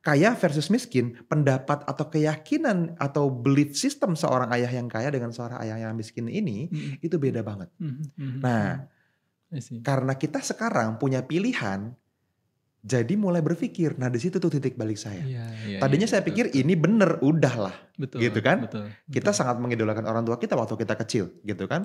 kaya versus miskin, pendapat atau keyakinan atau belief system seorang ayah yang kaya dengan seorang ayah yang miskin ini itu beda banget. Nah, karena kita sekarang punya pilihan, jadi mulai berpikir, nah di situ tuh titik balik saya. Tadinya saya pikir ini bener, udahlah, gitu kan? Kita sangat mengidolakan orang tua kita waktu kita kecil, gitu kan?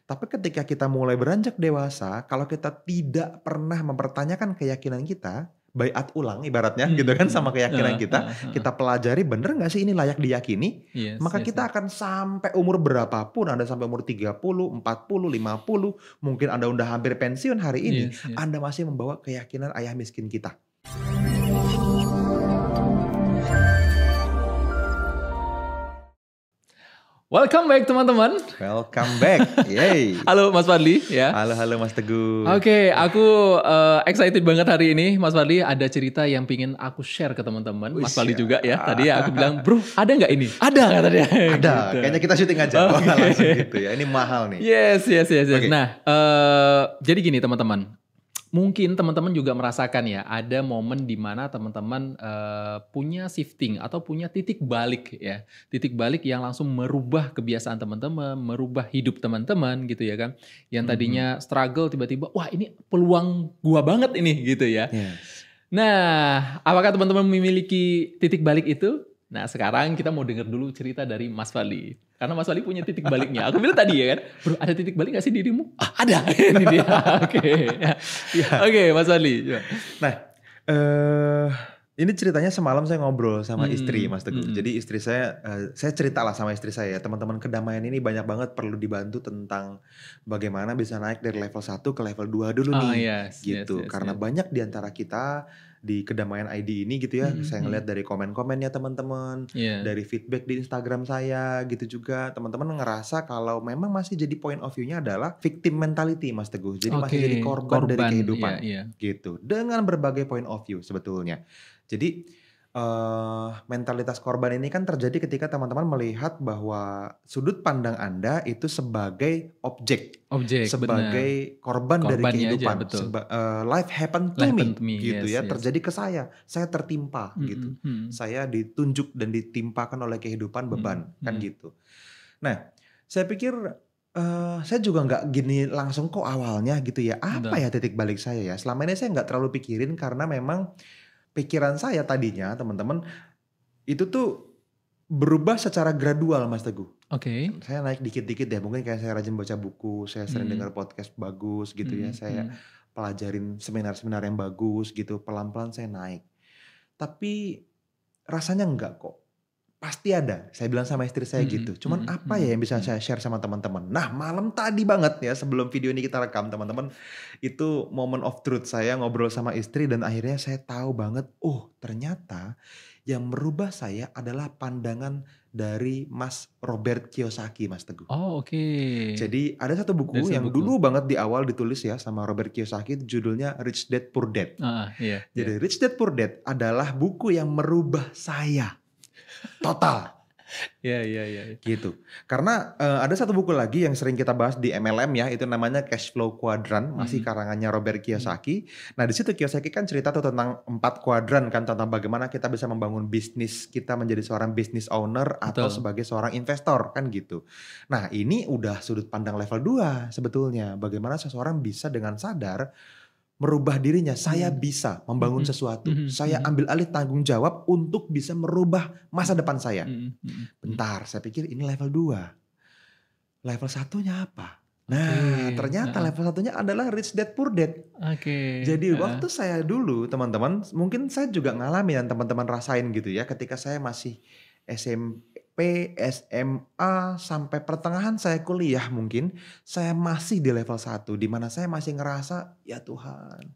Tapi ketika kita mulai beranjak dewasa, kalau kita tidak pernah mempertanyakan keyakinan kita, baiat ulang ibaratnya gitu kan sama keyakinan kita pelajari bener gak sih ini layak diyakini, maka kita akan sampai umur berapapun, Anda sampai umur 30, 40, 50, mungkin Anda udah hampir pensiun hari ini, Anda masih membawa keyakinan ayah miskin kita. Welcome back teman-teman. Welcome back. Yay. Halo Mas Fadli ya. Halo Mas Teguh. Oke, aku excited banget hari ini Mas Fadli. Ada cerita yang pingin aku share ke teman-teman. Mas Fadli juga ya. Tadi aku bilang, bro ada gak ini? Ada kata dia. Ada, gitu. Kayaknya kita syuting aja. Langsung gitu ya, ini mahal nih. Yes. Okay. Nah, jadi gini teman-teman. Mungkin teman-teman juga merasakan ya, ada momen di mana teman-teman punya shifting atau punya titik balik ya. Titik balik yang langsung merubah kebiasaan teman-teman, merubah hidup teman-teman gitu ya kan. Yang tadinya struggle tiba-tiba, wah ini peluang gua banget ini gitu ya. Yes. Nah, apakah teman-teman memiliki titik balik itu? Nah sekarang kita mau dengar dulu cerita dari Mas Fadli. Karena Mas Fadli punya titik baliknya. Aku bilang tadi ya kan, bro ada titik balik gak sih dirimu? Ada. Ini dia. Oke, Mas Fadli. Nah, ini ceritanya semalam saya ngobrol sama istri Mas Teguh. Jadi istri saya cerita lah sama istri saya. Teman-teman kedamaian ini banyak banget perlu dibantu tentang bagaimana bisa naik dari level 1 ke level 2 dulu nih. Gitu. Karena banyak di antara kita di Kedamaian ID ini gitu ya, saya ngeliat dari komen-komennya teman-teman, dari feedback di Instagram saya gitu juga, teman-teman ngerasa kalau memang masih jadi point of view-nya adalah victim mentality Mas Teguh, jadi masih jadi korban dari kehidupan, gitu, dengan berbagai point of view sebetulnya. Jadi mentalitas korban ini kan terjadi ketika teman-teman melihat bahwa sudut pandang Anda itu sebagai objek sebagai korban dari kehidupan. Life happened to me gitu ya, terjadi ke saya tertimpa gitu. Saya ditunjuk dan ditimpakan oleh kehidupan beban kan gitu. Nah, saya pikir saya juga nggak gini langsung kok awalnya gitu ya. Apa ya titik balik saya ya? Selama ini saya nggak terlalu pikirin karena memang pikiran saya tadinya teman-teman itu tuh berubah secara gradual Mas Teguh. Saya naik dikit-dikit ya, mungkin kayak saya rajin baca buku, saya sering dengar podcast bagus gitu ya, saya pelajarin seminar-seminar yang bagus gitu, pelan-pelan saya naik. Tapi rasanya enggak kok, pasti ada, saya bilang sama istri saya gitu. Cuman apa ya yang bisa saya share sama teman-teman? Nah malam tadi banget ya sebelum video ini kita rekam teman-teman, itu moment of truth saya ngobrol sama istri dan akhirnya saya tahu banget, oh ternyata yang merubah saya adalah pandangan dari Mas Robert Kiyosaki Mas Teguh. Jadi ada satu buku yang dulu banget di awal ditulis ya sama Robert Kiyosaki, judulnya Rich Dad Poor Dad. Jadi Rich Dad Poor Dad adalah buku yang merubah saya total. Gitu. Karena ada satu buku lagi yang sering kita bahas di MLM ya, itu namanya Cash Flow Quadrant, masih karangannya Robert Kiyosaki. Nah di situ Kiyosaki kan cerita tuh tentang 4 kuadran kan, tentang bagaimana kita bisa membangun bisnis kita menjadi seorang business owner atau sebagai seorang investor kan gitu. Nah ini udah sudut pandang level 2 sebetulnya, bagaimana seseorang bisa dengan sadar merubah dirinya, saya bisa membangun sesuatu, saya ambil alih tanggung jawab untuk bisa merubah masa depan saya. Bentar, saya pikir ini level 2. Level 1-nya apa? Nah, ternyata level 1-nya adalah Rich Dad Poor Dad. Jadi waktu saya dulu, teman-teman, mungkin saya juga ngalamin dan teman-teman rasain gitu ya, ketika saya masih SMP, SMA, sampai pertengahan saya kuliah mungkin, saya masih di level 1, di mana saya masih ngerasa, ya Tuhan,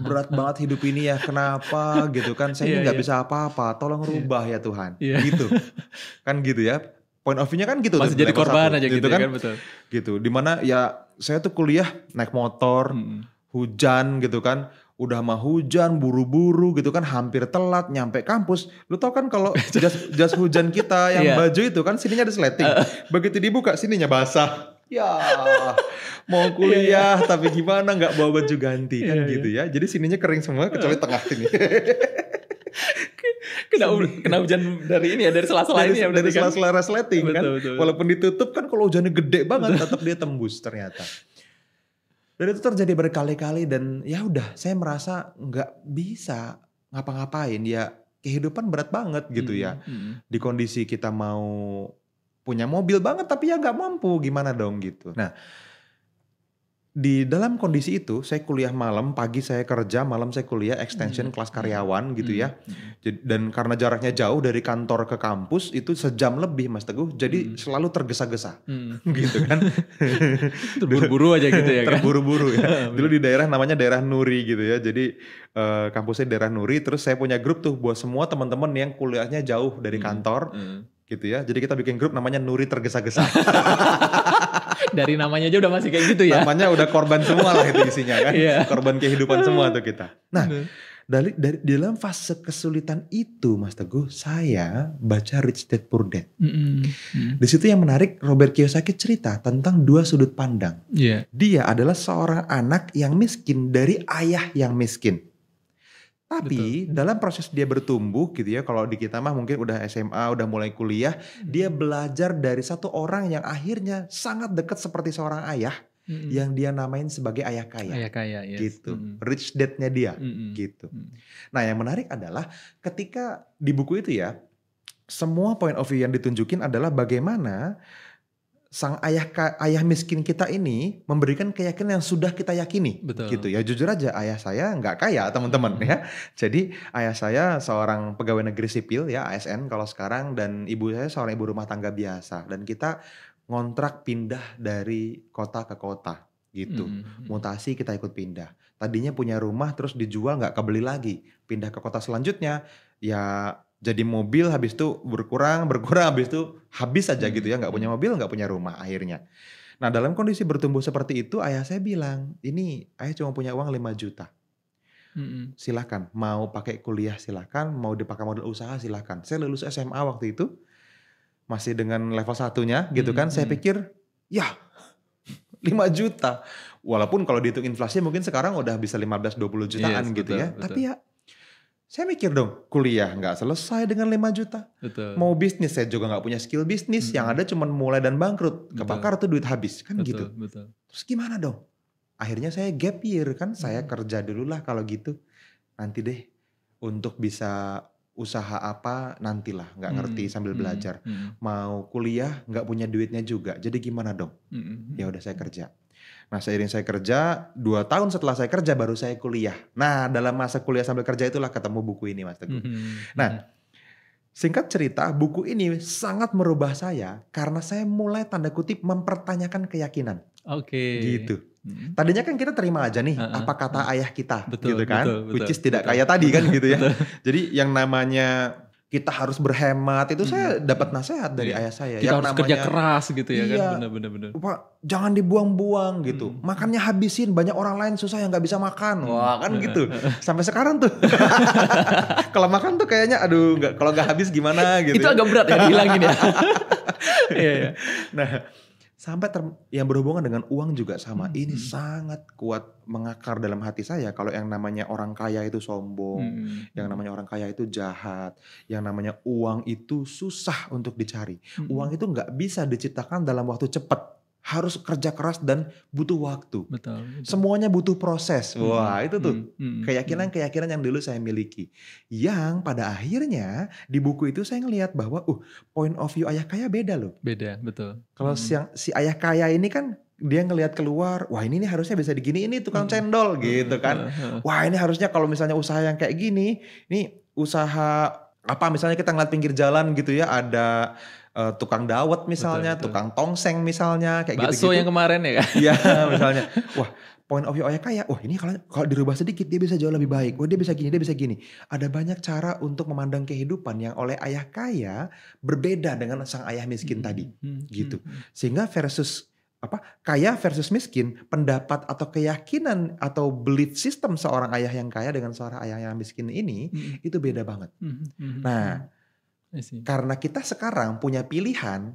berat banget hidup ini ya, kenapa gitu kan, saya ini gak bisa apa-apa, tolong rubah ya Tuhan, gitu. Kan gitu ya, point of view-nya kan gitu. Masih jadi korban aja gitu kan, betul. Gitu, dimana ya saya tuh kuliah naik motor, hujan gitu kan, udah mah hujan, buru-buru gitu kan, hampir telat nyampe kampus. Lu tau kan kalau jas hujan kita yang baju itu kan sininya ada sleting. Begitu dibuka sininya basah. Ya mau kuliah tapi gimana gak bawa baju ganti kan gitu ya. Jadi sininya kering semua kecuali tengah sini. kena hujan dari ini ya, dari sela-sela ini ya. Dari Kan? sela-sela resleting kan. Betul. Walaupun ditutup kan kalau hujannya gede banget tetap dia tembus ternyata. Dan itu terjadi berkali-kali dan ya udah saya merasa nggak bisa ngapa-ngapain ya, kehidupan berat banget gitu ya. Di kondisi kita mau punya mobil banget tapi ya nggak mampu, gimana dong gitu. Nah, di dalam kondisi itu saya kuliah malam, pagi saya kerja, malam saya kuliah extension kelas karyawan gitu ya. Dan karena jaraknya jauh dari kantor ke kampus itu sejam lebih Mas Teguh, jadi selalu tergesa-gesa gitu kan. Terburu-buru aja gitu ya kan. Terburu-buru ya. Dulu di daerah namanya daerah Nuri gitu ya. Jadi kampusnya daerah Nuri, terus saya punya grup tuh buat semua teman-teman yang kuliahnya jauh dari kantor gitu ya. Jadi kita bikin grup namanya Nuri Tergesa-gesa. Dari namanya aja udah masih kayak gitu ya. Namanya udah korban semua lah itu isinya kan. Korban kehidupan semua tuh kita. Nah, dari dalam fase kesulitan itu Mas Teguh, saya baca Rich Dad Poor Dad. Di situ yang menarik, Robert Kiyosaki cerita tentang dua sudut pandang. Dia adalah seorang anak yang miskin dari ayah yang miskin. Tapi dalam proses dia bertumbuh gitu ya, kalau di kita mah mungkin udah SMA, udah mulai kuliah, dia belajar dari satu orang yang akhirnya sangat dekat seperti seorang ayah, yang dia namain sebagai ayah kaya. Ayah kaya, yes. Gitu. Rich dad-nya dia, gitu. Nah yang menarik adalah ketika di buku itu ya, semua point of view yang ditunjukin adalah bagaimana sang ayah miskin kita ini memberikan keyakinan yang sudah kita yakini. Gitu ya. Jujur aja ayah saya nggak kaya teman-teman ya. Jadi ayah saya seorang pegawai negeri sipil ya, ASN kalau sekarang, dan ibu saya seorang ibu rumah tangga biasa, dan kita ngontrak pindah dari kota ke kota gitu. Mutasi kita ikut pindah. Tadinya punya rumah terus dijual nggak kebeli lagi. Pindah ke kota selanjutnya ya jadi mobil, habis itu berkurang habis itu habis aja gitu ya, nggak punya mobil, nggak punya rumah akhirnya. Nah dalam kondisi bertumbuh seperti itu ayah saya bilang, ini ayah cuma punya uang 5 juta. Silakan, mau pakai kuliah silakan, mau dipakai modal usaha silakan. Saya lulus SMA waktu itu, masih dengan level 1-nya gitu kan, saya pikir ya 5 juta. Walaupun kalau dihitung inflasi mungkin sekarang udah bisa 15-20 jutaan gitu ya. Betul. Tapi ya saya mikir dong, kuliah nggak selesai dengan 5 juta. Mau bisnis, saya juga nggak punya skill bisnis. Yang ada cuma mulai dan bangkrut. Kebakar tuh duit habis, kan gitu. Terus gimana dong? Akhirnya saya gap year kan, saya kerja dulu lah kalau gitu. Nanti deh, untuk bisa usaha apa nantilah, nggak ngerti sambil belajar. Mau kuliah nggak punya duitnya juga, jadi gimana dong? Ya udah saya kerja. Nah seiring saya kerja, 2 tahun setelah saya kerja baru saya kuliah. Nah dalam masa kuliah sambil kerja itulah ketemu buku ini Mas Teguh. Nah singkat cerita, buku ini sangat merubah saya karena saya mulai tanda kutip mempertanyakan keyakinan. Gitu. Tadinya kan kita terima aja nih apa kata ayah kita gitu kan. Which is tidak kaya tadi kan gitu ya. Jadi yang namanya kita harus berhemat itu saya dapat nasihat dari ayah saya. Kita yang harus namanya, kerja keras gitu ya kan. Bener-bener. Pak jangan dibuang-buang gitu. Makannya habisin, banyak orang lain susah yang gak bisa makan. Wah kan gitu. Sampai sekarang tuh. Kalau makan tuh kayaknya aduh kalau gak habis gimana gitu. Itu agak berat ya dihilangin ya. Nah sampai yang berhubungan dengan uang juga sama. Ini sangat kuat mengakar dalam hati saya. Kalau yang namanya orang kaya itu sombong, yang namanya orang kaya itu jahat, yang namanya uang itu susah untuk dicari. Uang itu nggak bisa diciptakan dalam waktu cepat. Harus kerja keras dan butuh waktu. Betul. Semuanya butuh proses. Wah itu tuh keyakinan-keyakinan yang dulu saya miliki. Yang pada akhirnya di buku itu saya ngelihat bahwa point of view ayah kaya beda loh. Beda, betul. Kalau si ayah kaya ini kan dia ngelihat keluar, wah ini nih harusnya bisa digini, ini tukang cendol gitu kan. Wah ini harusnya kalau misalnya usaha yang kayak gini, ini usaha apa misalnya kita ngeliat pinggir jalan gitu ya, ada tukang dawet misalnya, tukang tongseng misalnya, kayak gitu-gitu. Bakso yang kemarin ya kan? Iya misalnya, wah point of view ayah kaya, wah ini kalau dirubah sedikit dia bisa jauh lebih baik, wah dia bisa gini, dia bisa gini. Ada banyak cara untuk memandang kehidupan yang oleh ayah kaya berbeda dengan sang ayah miskin tadi, gitu. Sehingga kaya versus miskin, pendapat atau keyakinan atau belief system seorang ayah yang kaya dengan seorang ayah yang miskin ini, itu beda banget. Nah, karena kita sekarang punya pilihan,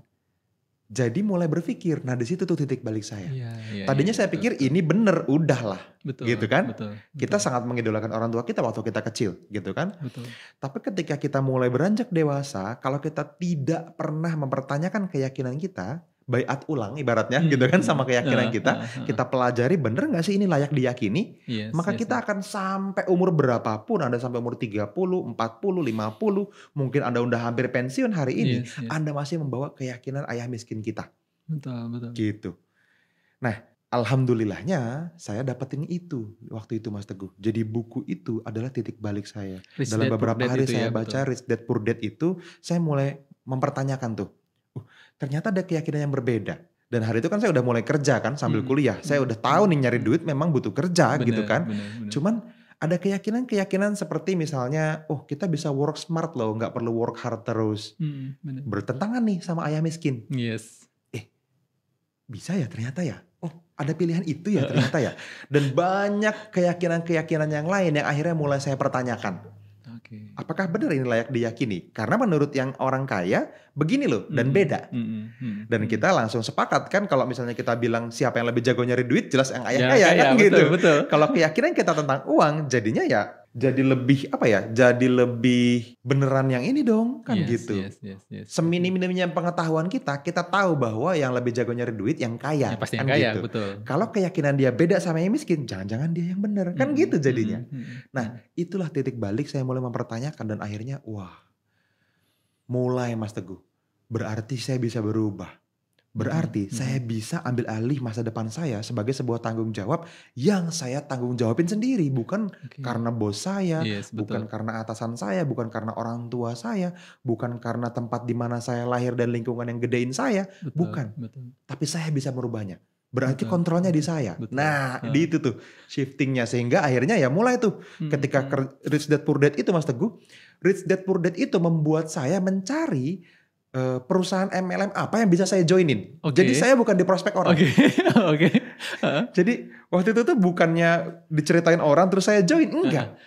Jadi mulai berpikir, nah di situ tuh titik balik saya. Iya, Tadinya saya betul, pikir ini bener, udahlah, betul, gitu kan? betul, Kita betul, sangat mengidolakan orang tua kita waktu kita kecil, gitu kan? betul. Tapi ketika kita mulai beranjak dewasa, kalau kita tidak pernah mempertanyakan keyakinan kita, baiat ulang ibaratnya, gitu kan, sama keyakinan kita pelajari bener nggak sih ini layak diyakini, Yes, maka yes, kita akan sampai umur berapapun, Anda sampai umur 30, 40, 50, mungkin Anda udah hampir pensiun hari ini, yes, yes. Anda masih membawa keyakinan ayah miskin kita. Betul, betul. Gitu. Nah, alhamdulillahnya saya dapetin itu waktu itu Mas Teguh. Jadi buku itu adalah titik balik saya. Rich Dalam Dad Poor beberapa Dad hari itu saya ya, baca betul. Rich Dad Poor Dad itu, saya mulai mempertanyakan tuh. Ternyata ada keyakinan yang berbeda. Dan hari itu kan saya udah mulai kerja kan sambil kuliah. Saya udah tahu nih nyari duit memang butuh kerja gitu kan. Bener. Cuman ada keyakinan-keyakinan seperti misalnya, oh kita bisa work smart loh, nggak perlu work hard terus. Bener. Bertentangan nih sama ayah miskin. Yes. Bisa ya ternyata ya. Oh ada pilihan itu ya ternyata ya. Dan banyak keyakinan-keyakinan yang lain yang akhirnya mulai saya pertanyakan. Oke. Apakah benar ini layak diyakini? Karena menurut yang orang kaya begini loh dan beda. Dan kita langsung sepakat kan kalau misalnya kita bilang siapa yang lebih jago nyari duit jelas yang ayah kaya kan gitu. Betul. Kalau keyakinan kita tentang uang jadinya ya jadi lebih apa ya? Jadi lebih beneran yang ini dong kan gitu. Yes. Seminim-minimnya pengetahuan kita tahu bahwa yang lebih jago nyari duit yang kaya. Ya, pasti kan yang kaya, gitu. betul. Kalau keyakinan dia beda sama yang miskin, jangan-jangan dia yang bener. Kan gitu jadinya. Nah, itulah titik balik saya mulai mempertanyakan dan akhirnya wah. Mulai Mas Teguh. Berarti saya bisa berubah. Berarti saya bisa ambil alih masa depan saya sebagai sebuah tanggung jawab yang saya tanggung jawabin sendiri. Bukan karena bos saya, bukan karena atasan saya, bukan karena orang tua saya, bukan karena tempat di mana saya lahir dan lingkungan yang gedein saya. Bukan. Tapi saya bisa merubahnya. Berarti kontrolnya di saya. Nah, di itu tuh shiftingnya. Sehingga akhirnya ya mulai tuh ketika Rich Dad Poor Dad itu Mas Teguh. Rich Dad Poor Dad itu membuat saya mencari perusahaan MLM apa yang bisa saya joinin. Jadi saya bukan di prospek orang. Jadi waktu itu tuh bukannya diceritain orang terus saya join, enggak.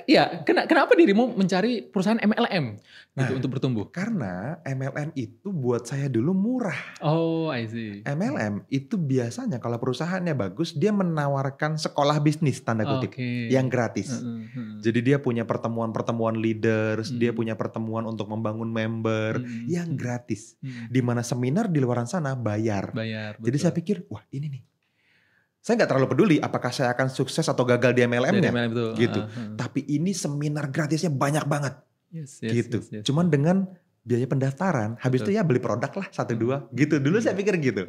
Iya, kenapa dirimu mencari perusahaan MLM gitu untuk bertumbuh? Karena MLM itu buat saya dulu murah. Oh, I see. MLM itu biasanya kalau perusahaannya bagus, dia menawarkan sekolah bisnis tanda kutip yang gratis. Jadi dia punya pertemuan-pertemuan leaders, dia punya pertemuan untuk membangun member yang gratis. Di mana seminar di luar sana bayar. Jadi saya pikir, wah ini nih. Saya nggak terlalu peduli apakah saya akan sukses atau gagal di MLM-nya, gitu. Tapi ini seminar gratisnya banyak banget, gitu. Cuman dengan biaya pendaftaran, habis itu ya beli produk lah 1-2, gitu. Dulu saya pikir gitu.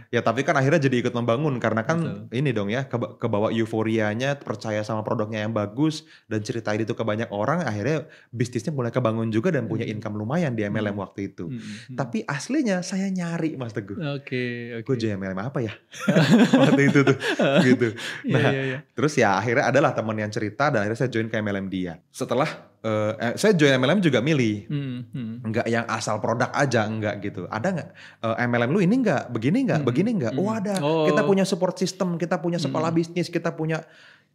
Ya tapi kan akhirnya jadi ikut membangun karena kan ini dong ya, kebawa euforianya, percaya sama produknya yang bagus dan ceritain itu ke banyak orang, akhirnya bisnisnya mulai kebangun juga dan punya income lumayan di MLM waktu itu. Tapi aslinya saya nyari Mas Teguh. Gue join MLM apa ya? Waktu itu tuh, gitu. Nah, terus ya akhirnya adalah teman yang cerita dan akhirnya saya join ke MLM dia. Setelah saya join MLM juga milih, enggak yang asal produk aja, enggak gitu. Ada nggak MLM lu ini enggak, begini enggak, begini enggak? Oh ada, kita punya support system, kita punya sekolah bisnis, kita punya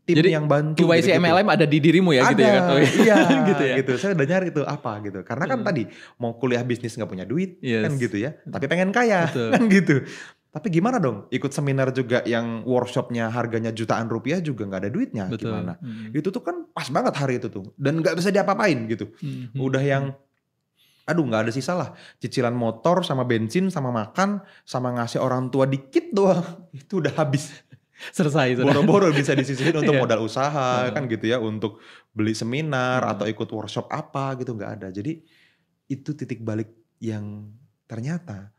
tim yang bantu. QYC gitu, MLM ada di dirimu ya? Ada, gitu ya kan? Iya gitu ya. Gitu. Saya udah nyari itu apa gitu. Karena kan tadi mau kuliah bisnis nggak punya duit kan gitu ya. Tapi pengen kaya kan gitu. Tapi gimana dong? Ikut seminar juga yang workshopnya harganya jutaan rupiah juga nggak ada duitnya. Gimana? Itu tuh kan pas banget hari itu tuh. Dan nggak bisa diapa-apain gitu. Udah yang, aduh nggak ada sisa lah. Cicilan motor sama bensin sama makan sama ngasih orang tua dikit doang. Itu udah habis. Selesai. Boro-boro bisa disisihin untuk modal usaha kan gitu ya. Untuk beli seminar atau ikut workshop apa gitu nggak ada. Jadi itu titik balik yang ternyata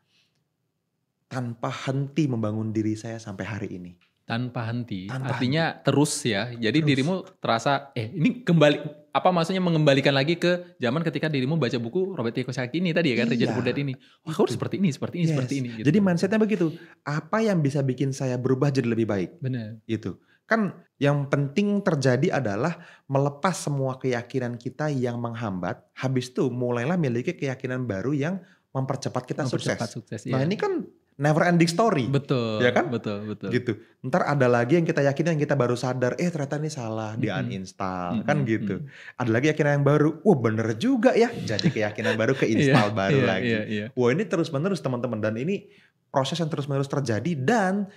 tanpa henti membangun diri saya sampai hari ini. Tanpa henti, artinya terus ya. Jadi dirimu terasa, ini kembali, apa maksudnya mengembalikan lagi ke zaman ketika dirimu baca buku Robert Kiyosaki ini tadi ya kan, Rich Dad Poor Dad ini. Wah, aku harus seperti ini. Gitu. Jadi mindsetnya begitu. Apa yang bisa bikin saya berubah jadi lebih baik? Benar. Gitu. Kan yang penting terjadi adalah melepas semua keyakinan kita yang menghambat. Habis itu mulailah miliki keyakinan baru yang mempercepat kita sukses. Nah ini kan never ending story. Betul. Ya kan? Betul. Gitu. Ntar ada lagi yang kita yakin yang kita baru sadar, ternyata ini salah, di uninstall. Kan gitu. Ada lagi keyakinan yang baru, wah bener juga ya. Jadi keyakinan baru ke install baru lagi. Wah ini terus menerus teman-teman. Dan ini proses yang terus menerus terjadi dan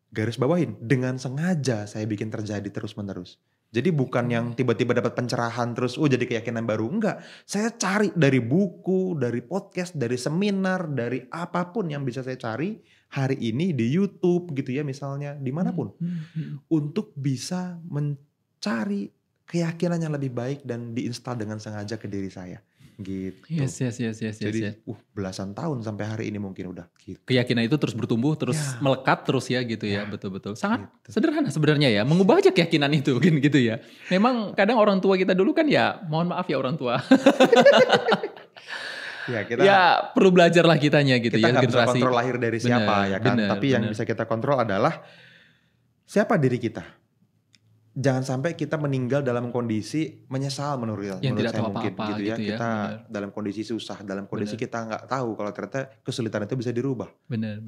garis bawahin, dengan sengaja saya bikin terjadi terus menerus. Jadi bukan yang tiba-tiba dapat pencerahan terus, jadi keyakinan baru. Enggak, saya cari dari buku, dari podcast, dari seminar, dari apapun yang bisa saya cari hari ini di YouTube gitu ya misalnya, dimanapun. Untuk bisa mencari keyakinan yang lebih baik dan diinstal dengan sengaja ke diri saya. Gitu. Yes. Jadi belasan tahun sampai hari ini mungkin udah gitu. Keyakinan itu terus bertumbuh, terus melekat terus ya gitu ya, betul-betul. Sangat sederhana sebenarnya ya, mengubah aja keyakinan itu gitu ya. Memang kadang orang tua kita dulu kan ya, mohon maaf ya orang tua. Ya perlu belajar lah kitanya gitu kita ya. Kita gak bisa kontrol lahir dari siapa ya kan. Tapi yang bisa kita kontrol adalah siapa diri kita. Jangan sampai kita meninggal dalam kondisi menyesal menurut saya mungkin gitu ya. Kita dalam kondisi susah, dalam kondisi kita nggak tahu kalau ternyata kesulitan itu bisa dirubah.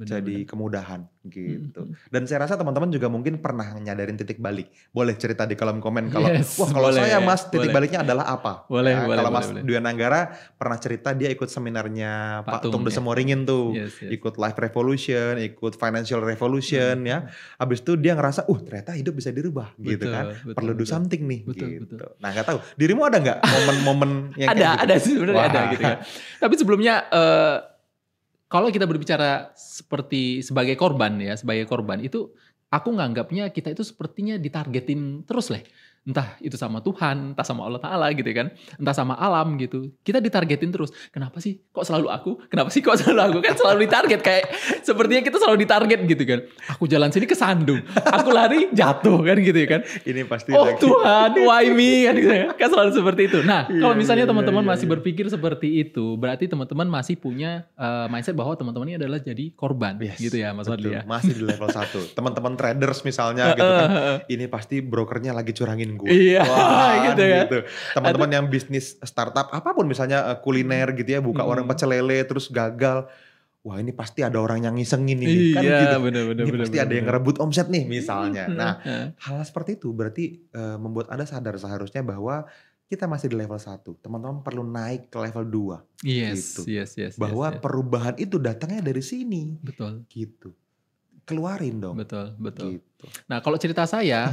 Jadi kemudahan gitu. Dan saya rasa teman-teman juga mungkin pernah nyadarin titik balik. Boleh cerita di kolom komen kalau kalau saya Mas titik baliknya adalah apa? Kalau Mas Dwi Nanggara pernah cerita dia ikut seminarnya Pak Tung Desemoringin tuh, ikut Life Revolution, ikut Financial Revolution ya. Habis itu dia ngerasa, ternyata hidup bisa dirubah gitu kan. Perlu do something nih gitu. Nah gak tahu, dirimu ada gak momen-momen yang kayak gitu? Ada sih sebenarnya ada gitu kan. Tapi sebelumnya kalau kita berbicara seperti sebagai korban itu aku nganggapnya kita itu sepertinya ditargetin terus entah itu sama Tuhan, entah sama Allah Ta'ala gitu kan, entah sama alam gitu. Kita ditargetin terus. Kenapa sih kok selalu aku? Kenapa sih kok selalu aku? Kan selalu ditarget, kayak sepertinya kita selalu ditarget gitu kan. Aku jalan sini kesandung, aku lari jatuh kan gitu kan. Ini pasti lagi. Tuhan, why me kan gitu kan selalu seperti itu. Nah kalau misalnya teman-teman masih berpikir seperti itu, berarti teman-teman masih punya mindset bahwa teman-teman ini adalah jadi korban gitu ya Mas Fadli ya. Masih di level 1. Teman-teman traders misalnya gitu kan, ini pasti brokernya lagi curangin gue. Iya, gitu ya. Teman-teman yang bisnis startup apapun misalnya kuliner gitu ya, buka warung pecel lele terus gagal. Wah ini pasti ada orang yang ngisengin ini kan gitu. Ini pasti ada yang ngerebut omset nih misalnya. Nah hal seperti itu berarti membuat Anda sadar seharusnya bahwa kita masih di level 1. Teman-teman perlu naik ke level 2. Yes. Bahwa perubahan itu datangnya dari sini. Betul. Gitu. Keluarin dong. Betul. Gitu. Nah kalau cerita saya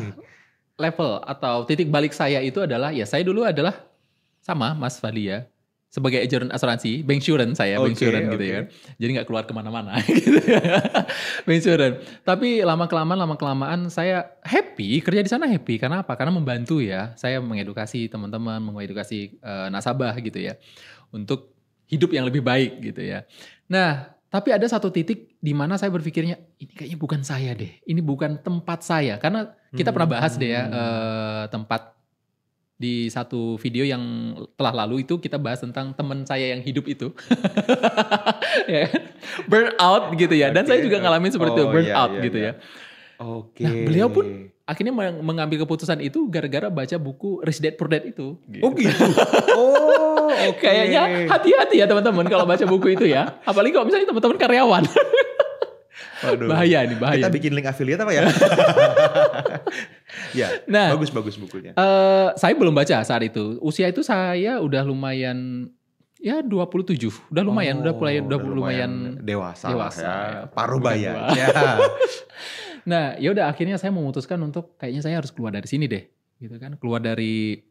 level atau titik balik saya itu adalah ya saya dulu adalah sama Mas Fadli ya sebagai agen asuransi, bancassurance saya, bancassurance gitu ya kan. Jadi nggak keluar kemana-mana gitu ya. Bancassurance. Tapi lama kelamaan saya happy, kerja di sana happy. Karena apa? Karena membantu ya. Saya mengedukasi teman-teman, mengedukasi nasabah gitu ya. Untuk hidup yang lebih baik gitu ya. Nah, tapi ada satu titik di mana saya berpikirnya, ini kayaknya bukan saya deh. Ini bukan tempat saya. Karena kita pernah bahas deh ya, tempat di satu video yang telah lalu itu kita bahas tentang teman saya yang hidup itu. Burn out gitu ya. Dan saya juga ngalamin seperti itu, burn out gitu ya. Nah beliau pun akhirnya mengambil keputusan itu gara-gara baca buku Rich Dad Poor Dad itu. Gitu. Oh gitu? Kayaknya hati-hati ya teman-teman kalau baca buku itu ya. Apalagi kalau misalnya teman-teman karyawan. Waduh. Bahaya nih, bahaya. Kita bikin link affiliate apa ya? Ya, nah, bagus bukunya. Saya belum baca saat itu. Usia itu saya udah lumayan ya 27. Udah lumayan, udah lumayan dewasa ya. Paruh baya. Ya. Nah, ya udah akhirnya saya memutuskan untuk kayaknya saya harus keluar dari sini deh. Gitu kan, keluar dari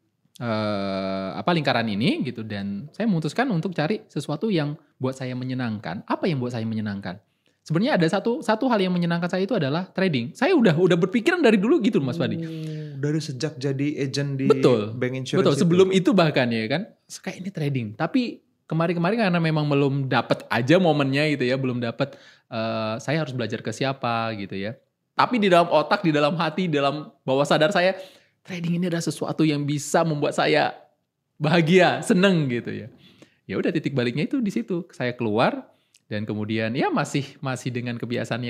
lingkaran ini gitu, dan saya memutuskan untuk cari sesuatu yang buat saya menyenangkan. Apa yang buat saya menyenangkan? Sebenarnya ada satu hal yang menyenangkan saya itu adalah trading. Saya udah berpikiran dari dulu gitu Mas Fadi. Dari sejak jadi agent di bank insurance. Betul, sebelum itu bahkan ya kan. Kayak ini trading. Tapi kemarin karena memang belum dapat aja momennya gitu ya, belum dapat saya harus belajar ke siapa gitu ya. Tapi di dalam otak, di dalam hati, di dalam bawah sadar saya, trading ini adalah sesuatu yang bisa membuat saya bahagia, seneng gitu ya. Ya udah titik baliknya itu di situ. Saya keluar. Dan kemudian ya masih dengan kebiasaan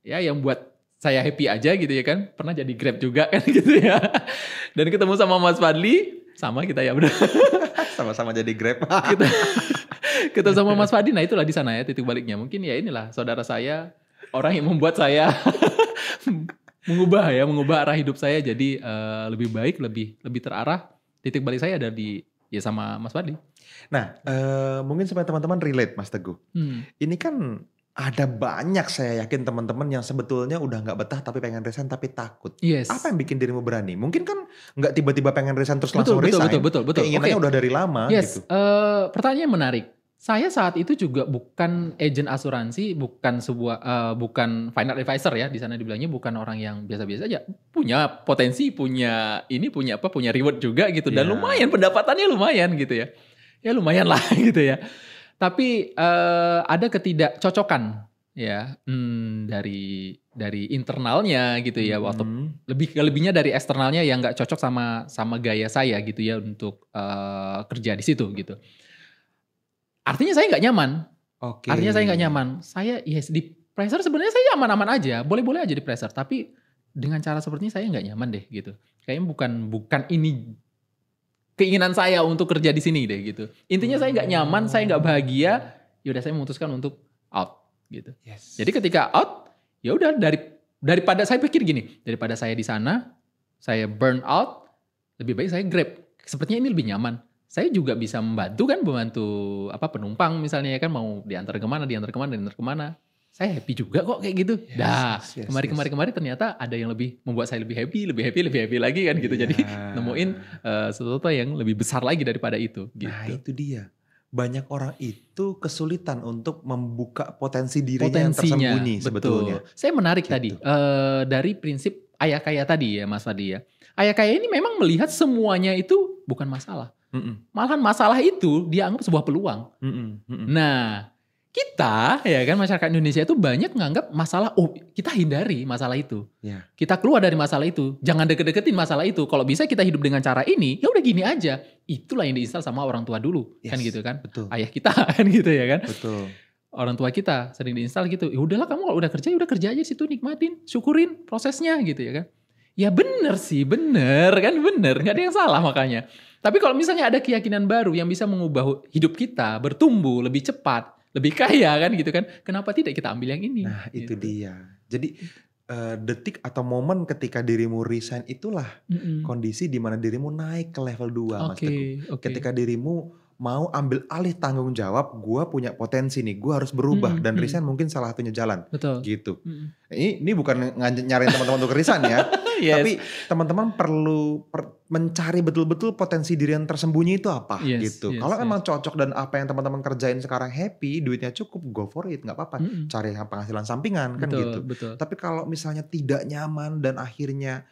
yang buat saya happy aja gitu ya kan. Pernah jadi Grab juga kan gitu ya. Dan ketemu sama Mas Fadli, sama kita ya benar. Sama-sama jadi Grab. Ketemu sama Mas Fadi, nah itulah di sana ya titik baliknya. Mungkin ya inilah saudara saya, orang yang membuat saya mengubah arah hidup saya jadi lebih baik, lebih terarah. Titik balik saya ada di ya sama Mas Fadi. Nah, mungkin supaya teman-teman relate Mas Teguh. Ini kan ada banyak saya yakin teman-teman yang sebetulnya udah nggak betah tapi pengen resign tapi takut. Yes. Apa yang bikin dirimu berani? Mungkin kan nggak tiba-tiba pengen resign terus Betul, langsung resign. betul. Keinginannya udah dari lama Yes. gitu. Pertanyaan menarik. Saya saat itu juga bukan agent asuransi, bukan bukan financial advisor ya, di sana dibilangnya bukan orang yang biasa-biasa aja. Punya potensi, punya reward juga gitu, dan lumayan pendapatannya lumayan gitu ya. Ya lumayan lah gitu ya. Tapi ada ketidakcocokan ya dari internalnya gitu ya, waktu lebihnya dari eksternalnya yang nggak cocok sama gaya saya gitu ya untuk kerja di situ gitu. Artinya saya nggak nyaman. Artinya saya nggak nyaman. Saya di pressure sebenarnya saya aman-aman aja, boleh-boleh aja di pressure. Tapi dengan cara seperti ini saya nggak nyaman deh gitu. Kayaknya bukan ini keinginan saya untuk kerja di sini deh gitu. Intinya saya nggak nyaman, saya nggak bahagia. Yaudah saya memutuskan untuk out gitu. Yes. Jadi ketika out, ya udah daripada saya pikir gini, daripada saya di sana, saya burn out, lebih baik saya grab. Sepertinya ini lebih nyaman. Saya juga bisa membantu penumpang misalnya ya kan, mau diantar kemana. Saya happy juga kok kayak gitu. Kemarin ternyata ada yang lebih membuat saya lebih happy lagi kan gitu. Jadi nemuin sesuatu yang lebih besar lagi daripada itu. Gitu. Nah itu dia. Banyak orang itu kesulitan untuk membuka potensi dirinya yang tersembunyi sebetulnya. Saya menarik tadi dari prinsip ayah kaya tadi ya Mas Fadi ya. Ayah kaya ini memang melihat semuanya itu bukan masalah. Malahan masalah itu dia anggap sebuah peluang. Nah, kita ya kan masyarakat Indonesia itu banyak menganggap masalah, kita hindari masalah itu. Kita keluar dari masalah itu. Jangan deket-deketin masalah itu. Kalau bisa kita hidup dengan cara ini, ya udah gini aja. Itulah yang diinstal sama orang tua dulu, kan gitu kan. Betul. Ayah kita kan gitu ya kan. Betul. Orang tua kita sering diinstal gitu. Ya udahlah kamu kalau udah kerja, ya udah kerja aja di situ, nikmatin, syukurin prosesnya gitu ya kan. Ya bener sih, bener. Gak ada yang salah makanya. Tapi kalau misalnya ada keyakinan baru yang bisa mengubah hidup kita, bertumbuh lebih cepat, lebih kaya kan gitu kan. Kenapa tidak kita ambil yang ini? Nah itu gitu. dia. Jadi detik atau momen ketika dirimu resign itulah kondisi di mana dirimu naik ke level 2 Mas Teguh. Ketika dirimu mau ambil alih tanggung jawab, gue punya potensi nih, gue harus berubah dan resign mungkin salah satunya jalan. Betul. Gitu. Ini bukan nyariin teman-teman untuk resign ya. Tapi teman-teman perlu mencari betul-betul potensi diri yang tersembunyi itu apa gitu. Kalau emang cocok dan apa yang teman-teman kerjain sekarang happy, duitnya cukup, go for it, nggak apa-apa. Cari penghasilan sampingan kan gitu. Tapi kalau misalnya tidak nyaman dan akhirnya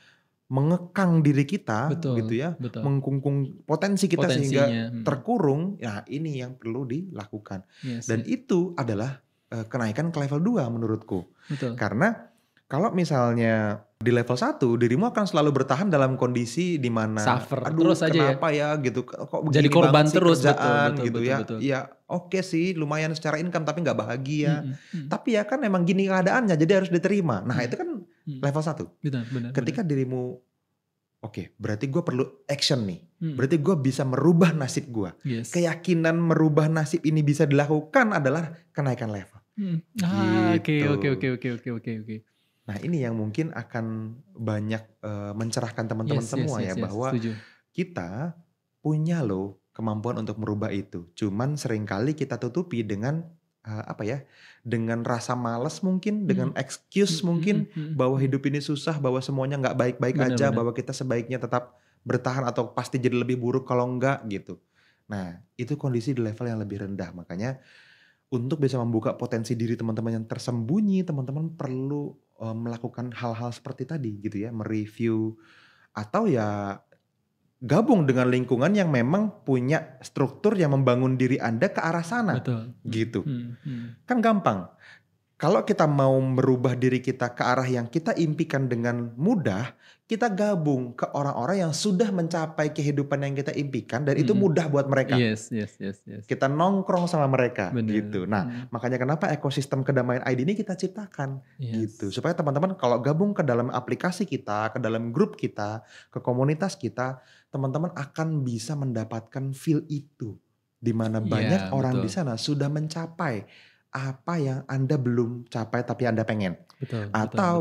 mengekang diri kita gitu ya, mengkungkung potensi kita sehingga terkurung, ya ini yang perlu dilakukan. Dan itu adalah kenaikan ke level 2 menurutku. Karena kalau misalnya di level 1 dirimu akan selalu bertahan dalam kondisi di mana aduh terus kenapa ya gitu, kok begini jadi korban terus kerjaan gitu ya. Ya oke sih lumayan secara income tapi nggak bahagia. Tapi ya kan emang gini keadaannya jadi harus diterima. Nah itu kan level 1. Ketika dirimu berarti gue perlu action nih. Berarti gue bisa merubah nasib gue. Keyakinan merubah nasib ini bisa dilakukan adalah kenaikan level. Oke. Nah ini yang mungkin akan banyak mencerahkan teman-teman semua ya. Bahwa kita punya loh kemampuan untuk merubah itu. Cuman seringkali kita tutupi dengan dengan rasa malas mungkin, dengan excuse mungkin bahwa hidup ini susah, bahwa semuanya nggak baik-baik aja, bahwa kita sebaiknya tetap bertahan atau pasti jadi lebih buruk kalau enggak gitu. Nah itu kondisi di level yang lebih rendah. Makanya untuk bisa membuka potensi diri teman-teman yang tersembunyi, teman-teman perlu melakukan hal-hal seperti tadi gitu ya, mereview atau ya gabung dengan lingkungan yang memang punya struktur yang membangun diri Anda ke arah sana. Gitu. Kan gampang. Kalau kita mau merubah diri kita ke arah yang kita impikan dengan mudah, kita gabung ke orang-orang yang sudah mencapai kehidupan yang kita impikan dan itu mudah buat mereka. Yes. Kita nongkrong sama mereka gitu. Nah, makanya kenapa ekosistem kedamaian ID ini kita ciptakan gitu. Supaya teman-teman kalau gabung ke dalam aplikasi kita, ke dalam grup kita, ke komunitas kita, teman-teman akan bisa mendapatkan feel itu. di mana Iya, banyak orang di betul. sana sudah mencapai apa yang Anda belum capai tapi Anda pengen. Betul, betul, betul. Atau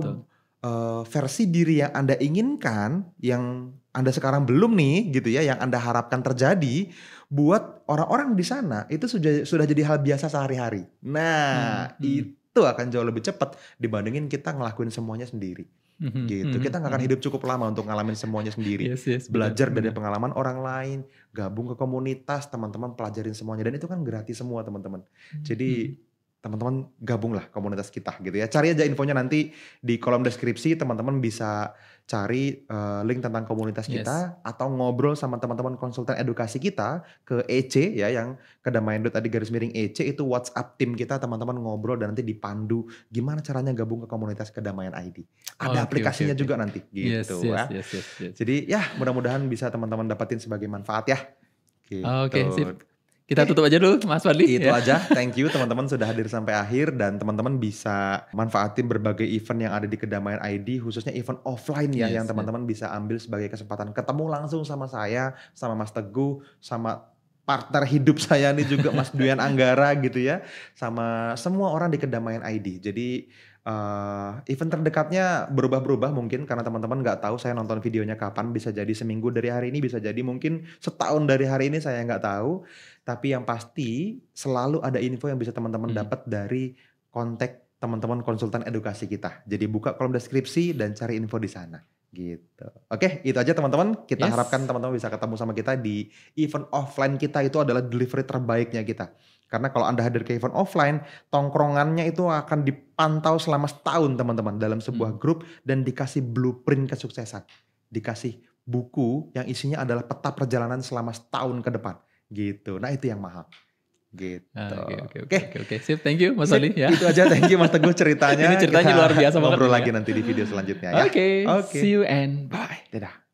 versi diri yang Anda inginkan, yang Anda sekarang belum nih gitu ya, yang Anda harapkan terjadi, buat orang-orang di sana itu sudah jadi hal biasa sehari-hari. Nah, Mhm, mhm. itu akan jauh lebih cepat dibandingin kita ngelakuin semuanya sendiri. Mhm, Gitu. mhm, Kita nggak akan mhm. hidup cukup lama untuk ngalamin semuanya sendiri. Yes, yes, benar, Belajar dari benar. pengalaman orang lain, gabung ke komunitas, teman-teman pelajarin semuanya dan itu kan gratis semua teman-teman. Mhm. Jadi teman-teman gabunglah komunitas kita gitu ya. Cari aja infonya nanti di kolom deskripsi, teman-teman bisa cari link tentang komunitas Yes. kita atau ngobrol sama teman-teman konsultan edukasi kita ke EC ya, yang kedamaian.id_EC itu WhatsApp tim kita, teman-teman ngobrol dan nanti dipandu gimana caranya gabung ke komunitas Kedamaian ID. Ada Oke, oke, aplikasinya oke. juga nanti Yes, gitu yes, ya. yes, yes, yes. Jadi ya mudah-mudahan bisa teman-teman dapatin sebagai manfaat ya. Oke, Gitu. sip. Kita Oke, tutup aja dulu Mas Fadli itu ya. aja. Thank you teman-teman sudah hadir sampai akhir dan teman-teman bisa manfaatin berbagai event yang ada di Kedamaian ID, khususnya event offline ya, yang Yes, yes. teman-teman bisa ambil sebagai kesempatan ketemu langsung sama saya, sama Mas Teguh, sama partner hidup saya nih juga Mas Duyan Anggara gitu ya, sama semua orang di Kedamaian ID. Jadi event terdekatnya berubah-berubah mungkin karena teman-teman nggak tahu saya nonton videonya kapan, bisa jadi seminggu dari hari ini, bisa jadi mungkin setahun dari hari ini, saya nggak tahu. Tapi yang pasti selalu ada info yang bisa teman-teman Mhm. dapat dari kontak teman-teman konsultan edukasi kita. Jadi buka kolom deskripsi dan cari info di sana gitu. Oke, itu aja teman-teman. Kita harapkan Yes. teman-teman bisa ketemu sama kita di event offline kita, itu adalah delivery terbaiknya kita. Karena kalau Anda hadir ke event offline, tongkrongannya itu akan dipantau selama setahun teman-teman dalam sebuah Mhm. grup dan dikasih blueprint kesuksesan. Dikasih buku yang isinya adalah peta perjalanan selama setahun ke depan. Gitu. Nah itu yang mahal. Gitu. Oke, oke, oke, Oke, oke, oke. Sip, thank you Mas Fadli sip. ya. Itu aja. Thank you Mas Teguh ceritanya. Ini ceritanya Kita luar biasa banget ngobrol nih ya. lagi nanti di video selanjutnya ya. Oke, Oke. see you and bye. Dadah.